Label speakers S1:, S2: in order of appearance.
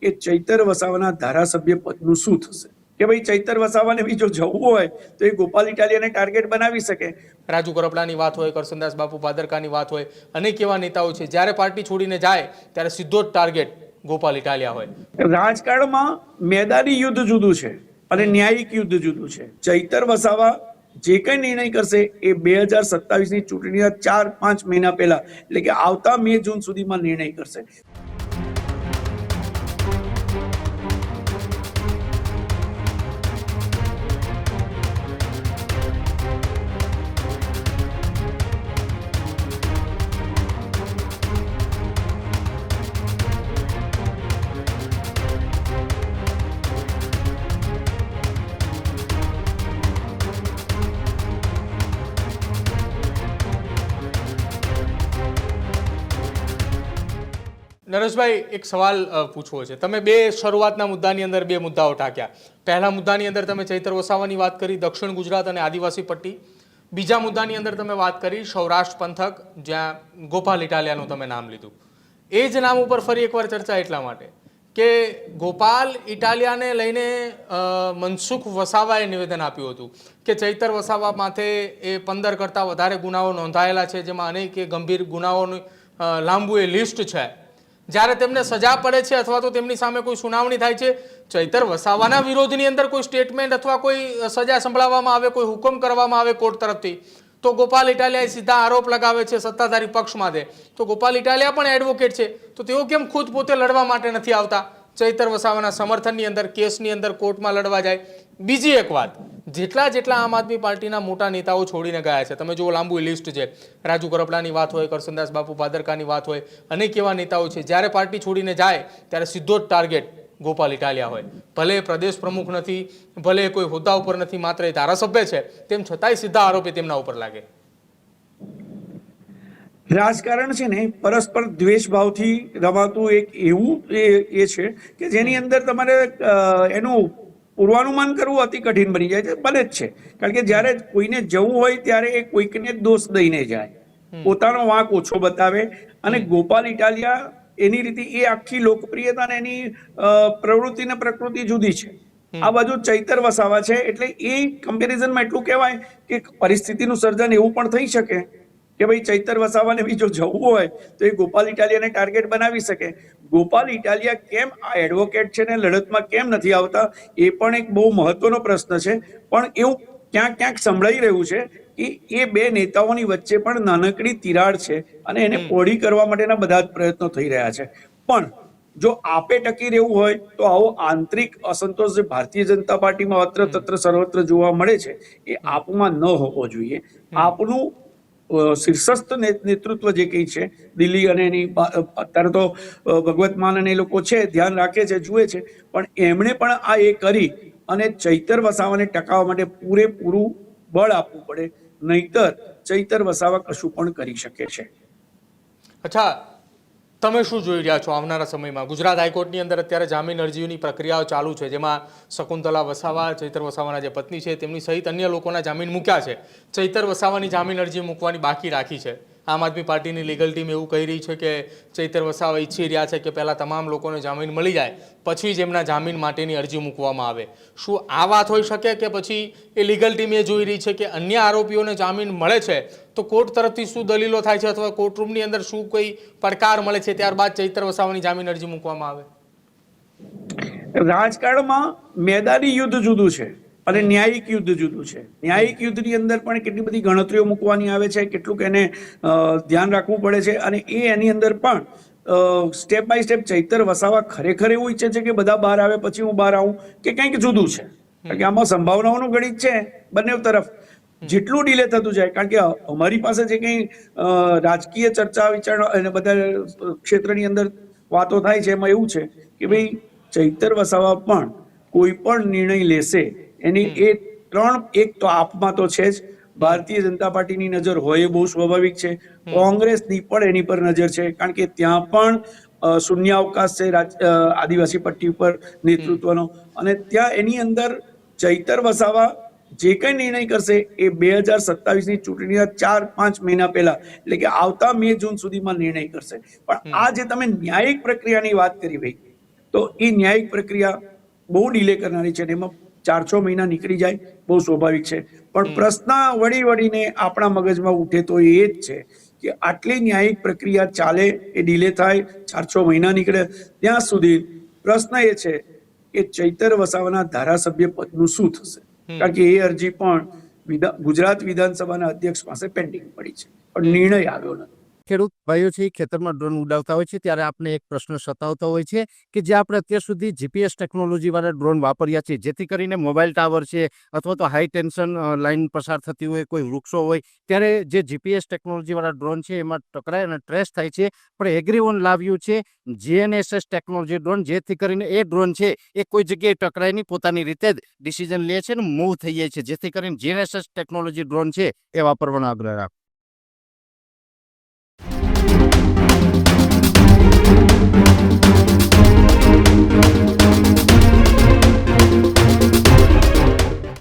S1: કે ચૈતર વસાવાના ધારાસભ્ય પદનું શું થશે, કે ભાઈ ચૈતર વસાવાને બી જો જવું હોય તો એ ગોપાલ ઇટાલિયાને ટાર્ગેટ બનાવી શકે।
S2: રાજુ કરપડાની વાત હોય, કરસનદાસ બાપુ પાદરકાની વાત હોય, અનેક એવા નેતાઓ છે જ્યારે પાર્ટી છોડીને જાય ત્યારે સીધો જ ટાર્ગેટ ગોપાલ ઇટાલિયા હોય।
S1: રાજકારણમાં મેદાની યુદ્ધ જુદું છે અને ન્યાયિક યુદ્ધ જુદું છે। ચૈતર વસાવા જે કઈ નિર્ણય કરશે એ 2027ની ચૂંટણીના 4-5 મહિના પહેલા, એટલે કે આવતા મે જૂન સુધીમાં નિર્ણય કરશે।
S2: નરેશભાઈ, એક સવાલ પૂછવો છે। તમે બે શરૂઆતના મુદ્દાની અંદર બે મુદ્દાઓ ટાંક્યા। પહેલા મુદ્દાની અંદર તમે ચૈતર વસાવાની વાત કરી, દક્ષિણ ગુજરાત અને આદિવાસી પટ્ટી। બીજા મુદ્દાની અંદર તમે વાત કરી સૌરાષ્ટ્ર પંથક, જ્યાં ગોપાલ ઇટાલિયાનું તમે નામ લીધું। એ જ નામ ઉપર ફરી એકવાર ચર્ચા એટલા માટે કે ગોપાલ ઇટાલિયાને લઈને મનસુખ વસાવાએ નિવેદન આપ્યું હતું કે ચૈતર વસાવા માથે એ 15 કરતાં વધારે ગુનાઓ નોંધાયેલા છે, જેમાં અનેક ગંભીર ગુનાઓનું લાંબુ એ લિસ્ટ છે। જ્યારે તેમને સજા પડે છે અથવા તો તેમની સામે કોઈ સુનાવણી થાય છે, ચૈતર વસાવાના વિરોધની અંદર કોઈ સ્ટેટમેન્ટ અથવા કોઈ સજા સંભળાવવામાં આવે, કોઈ હુકમ કરવામાં આવે કોર્ટ તરફથી, તો ગોપાલ ઇટાલિયાએ સીધા આરોપ લગાવે છે સત્તાધારી પક્ષમાંથી। તો ગોપાલ ઇટાલિયા પણ એડવોકેટ છે, તો તેઓ કેમ ખુદ પોતે લડવા માટે નથી આવતા ચૈતર વસાવાના સમર્થનની અંદર, કેસની અંદર, કોર્ટમાં લડવા જાય? બીજી એક વાત, જેટલા આમ આદમી પાર્ટીના મોટા નેતાઓ છોડીને ગયા છે, તમે જુઓ લાંબુ લિસ્ટ છે, રાજુ કરપડાની વાત હોય, કરસનદાસ બાપુ પાદરકાની વાત હોય, અનેક એવા નેતાઓ છે જ્યારે પાર્ટી છોડીને જાય ત્યારે સીધો જ ટાર્ગેટ ગોપાલ ઇટાલિયા હોય। ભલે પ્રદેશ પ્રમુખ નથી, ભલે કોઈ હોદ્દા ઉપર નથી, માત્ર એ ધારાસભ્ય છે, તેમ છતાંય સીધા આરોપી તેમના ઉપર લાગે।
S1: રાજકારણ છે ને પરસ્પર દ્વેષ ભાવથી રમાતું એક એવું એ છે કે જેની અંદર તમારે એનું પૂર્વાનુમાન કરવું અતિ કઠિન બની જાય છે। બને જ છે, કારણ કે જ્યારે કોઈને જવું હોય ત્યારે એ કોઈકને દોષ દઈને જાય, પોતાનો વાંક ઓછો બતાવે। અને ગોપાલ ઇટાલિયા એની રીતે એ આખી લોકપ્રિયતા અને એની પ્રવૃત્તિ ને પ્રકૃતિ જુદી છે। આ બાજુ ચૈતર વસાવા છે, એટલે એ કમ્પેરિઝનમાં એટલું કહેવાય કે પરિસ્થિતિનું સર્જન એવું પણ થઈ શકે કે ભાઈ ચૈતર વસાવાને બી જો જવું હોય તો એ ગોપાલ ઇટાલિયાને ટાર્ગેટ બનાવી શકે। ગોપાલ ઇટાલિયા કેમ આ એડવોકેટ છે ને લડતમાં કેમ નથી આવતા, એ પણ એક બહુ મહત્વનો પ્રશ્ન છે। પણ એવું ક્યાંક સંભળાઈ રહ્યું છે કે એ બે નેતાઓની વચ્ચે પણ નાનકડી તિરાડ છે અને એને પહોળી કરવા માટેના બધા જ પ્રયત્નો થઈ રહ્યા છે। પણ જો આપે ટકી રહેવું હોય તો આવો આંતરિક અસંતોષ જે ભારતીય જનતા પાર્ટીમાં અત્ર તત્ર સર્વત્ર જોવા મળે છે એ આપમાં ન હોવો જોઈએ। આપનું શીર્ષસ્થ નેતૃત્વ જે કઈ છે દિલ્હી અને એની અત્યારે તો ભગવત માન અને એ લોકો છે, ધ્યાન રાખે છે, જુએ છે, પણ એમણે પણ આ એ કરી અને ચૈતર વસાવાને ટકાવવા માટે પૂરેપૂરું બળ આપવું પડે, નહીતર ચૈતર વસાવા કશું પણ કરી શકે છે।
S2: અચ્છા, તમે શું જોઈ રહ્યા છો આવનારા સમયમાં? ગુજરાત હાઈકોર્ટની અંદર અત્યારે જામીન અરજીઓની પ્રક્રિયાઓ ચાલુ છે, જેમાં શકુંતલા વસાવા, ચૈતર વસાવાના જે પત્ની છે તેમની સહિત અન્ય લોકોના જામીન મૂક્યા છે। ચૈતર વસાવાની જામીન અરજી મૂકવાની બાકી રાખી છે। આમ આદમી પાર્ટીની લીગલ ટીમ એવું કહી રહી છે કે ચૈતર વસાવા ઈચ્છી રહ્યા છે કે પહેલાં તમામ લોકોને જામીન મળી જાય, પછી જ એમના જામીન માટેની અરજી મૂકવામાં આવે। શું આ વાત હોઈ શકે કે પછી એ લીગલ ટીમ એ જોઈ રહી છે કે અન્ય આરોપીઓને જામીન મળે છે તો કોર્ટ તરફથી શું દલીલો થાય છે અથવા કોર્ટરૂમની અંદર શું કોઈ પડકાર મળે છે, ત્યારબાદ ચૈતર વસાવાની જામીન અરજી મૂકવામાં આવે?
S1: રાજકારણમાં મેદાની યુદ્ધ જુદું છે અને ન્યાયિક યુદ્ધ જુદું છે। ન્યાયિક યુદ્ધની અંદર પણ કેટલી બધી ગણતરીઓ મૂકવાની આવે છે, કેટલુંક એને ધ્યાન રાખવું પડે છે, અને એની અંદર પણ step by step Chaitar Vasava ખરેખર એવું ઈચ્છે છે કે બધા બહાર આવે પછી હું બહાર આવું, કે કંઈક જુદું છે? કારણ કે આમાં સંભાવનાઓનું ગણિત છે બંને તરફ। જેટલું ડીલે થતું જાય, કારણ કે અમારી પાસે જે કંઈ રાજકીય ચર્ચા વિચારણા અને બધા ક્ષેત્રની અંદર વાતો થાય છે એમાં એવું છે કે ભાઈ ચૈતર વસાવા પણ કોઈ પણ નિર્ણય લેશે એની એ એક તો આપમાં તો છે જ, ભારતીય જનતા પાર્ટીની નજર હોય એ બહુ સ્વાભાવિક છે, કોંગ્રેસની પણ એની પર નજર છે, કારણ કે ત્યાં પણ શૂન્યાવકાશ છે આદિવાસી પટ્ટી ઉપર નેતૃત્વનો, અને ત્યાં એની અંદર ચૈતર વસાવા જે કઈ નિર્ણય કરશે એ 2027ની ચૂંટણીના 4-5 મહિના પહેલા, એટલે કે આવતા મે જૂન સુધીમાં નિર્ણય કરશે। પણ આ જે તમે ન્યાયિક પ્રક્રિયાની વાત કરી ભાઈ, તો એ ન્યાયિક પ્રક્રિયા બહુ ડિલે કરનારી છે અને એમાં 4-6 મહિના નીકળી જાય બહુ સ્વાભાવિક છે. પણ પ્રશ્ન વળીને આપણા મગજમાં ઉઠે તો એ જ છે કે આટલી ન્યાયિક પ્રક્રિયા ચાલે, એ ડિલે થાય, 4-6 મહિના નીકળે, ત્યાં સુધી પ્રશ્ન એ છે કે ચૈતર વસાવાના ધારાસભ્ય પદનું શું થશે? કારણ કે એ અરજી પણ ગુજરાત વિધાનસભાના અધ્યક્ષ પાસે પેન્ડિંગ પડી છે, પણ નિર્ણય આવ્યો નથી.
S3: ખેડૂત ભાઈઓ છે એ ખેતરમાં ડ્રોન ઉડાવતા હોય છે ત્યારે આપણે એક પ્રશ્ન સતાવતો હોય છે કે જે આપણે અત્યાર સુધી જીપીએસ ટેકનોલોજી વાળા ડ્રોન વાપર્યા છે, જેથી કરીને મોબાઈલ ટાવર છે અથવા તો હાઈ ટેન્શન લાઈન પસાર થતી હોય, કોઈ વૃક્ષો હોય, ત્યારે જે જીપીએસ ટેકનોલોજી વાળા ડ્રોન છે એમાં ટકરાય અને ટ્રેસ થાય છે. પણ એગ્રીવન લાવ્યું છે જીએનએસએસ ટેકનોલોજી ડ્રોન, જેથી કરીને એ ડ્રોન છે એ કોઈ જગ્યાએ ટકરાય નહીં, પોતાની રીતે જ ડિસિઝન લે છે અને મૂવ થઈ જાય છે, જેથી કરીને જીએનએસએસ ટેકનોલોજી ડ્રોન છે એ વાપરવાનો આગ્રહ રાખો.